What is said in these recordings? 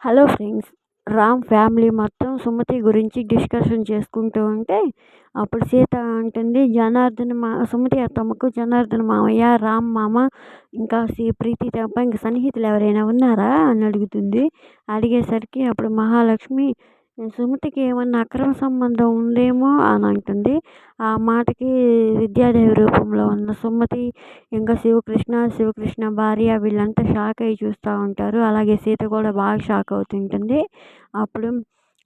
Hello friends. Ram family మొత్తం సుమతి గురించి discussion చేసుకుంటూ ఉంటే అప్పుడు సీత అంటుంది, సుమతి అత్తమ్మకు జనార్దన మామయ్య, రామ్ మామ, ఇంకా ప్రీతి తప్ప ఇంకా సన్నిహితులు ఎవరైనా ఉన్నారా అని అడుగుతుంది. అడిగేసరికి అప్పుడు మహాలక్ష్మి సుమతికి ఏమన్నా అక్రమ సంబంధం ఉందేమో అని అంటుంది. ఆ మాటకి విద్యాదేవి రూపంలో ఉన్న సుమతి, ఇంకా శివకృష్ణ భార్య వీళ్ళంతా షాక్ అయ్యి చూస్తూ ఉంటారు. అలాగే సీత కూడా బాగా షాక్ అవుతుంటుంది. అప్పుడు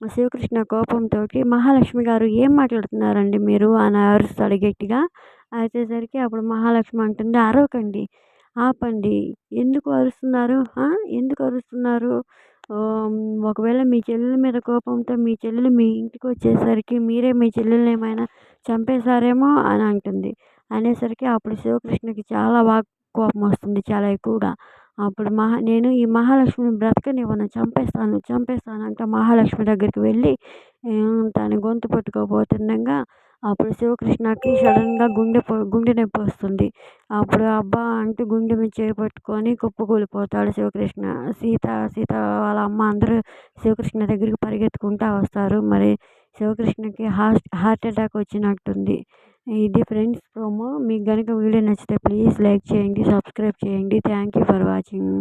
శివకృష్ణ కోపంతో, మహాలక్ష్మి గారు ఏం మాట్లాడుతున్నారండి మీరు అని అరుస్తాడు గట్టిగా. అరిచేసరికి అప్పుడు మహాలక్ష్మి అంటుంది, అరవకండి, ఆపండి, ఎందుకు అరుస్తున్నారు, ఎందుకు అరుస్తున్నారు? ఒకవేళ మీ చెల్లెల మీద కోపంతో మీ చెల్లెలు మీ ఇంటికి వచ్చేసరికి మీరే మీ చెల్లెల్ని ఏమైనా చంపేశారేమో అని అంటుంది. అనేసరికి అప్పుడు శివకృష్ణకి చాలా బాగా కోపం వస్తుంది, చాలా ఎక్కువగా. అప్పుడు నేను ఈ మహాలక్ష్మిని బ్రతకనివ్వను, చంపేస్తాను అంట మహాలక్ష్మి దగ్గరికి వెళ్ళి తన గొంతు పట్టుకోబోతుండగా అప్పుడు శివకృష్ణకి సడన్గా గుండె నొప్పి వస్తుంది. అప్పుడు అబ్బా అంటూ గుండె మీద చేపట్టుకొని కుప్పకూలిపోతాడు శివకృష్ణ. సీత వాళ్ళ అమ్మ అందరూ శివకృష్ణ దగ్గరికి పరిగెత్తుకుంటూ వస్తారు. మరి శివకృష్ణకి హార్ట్ అటాక్ వచ్చినట్టుంది. ఇది ఫ్రెండ్స్ ప్రోమో. మీకు కనుక వీడియో నచ్చితే ప్లీజ్ లైక్ చేయండి, సబ్స్క్రైబ్ చేయండి. Thank you for watching.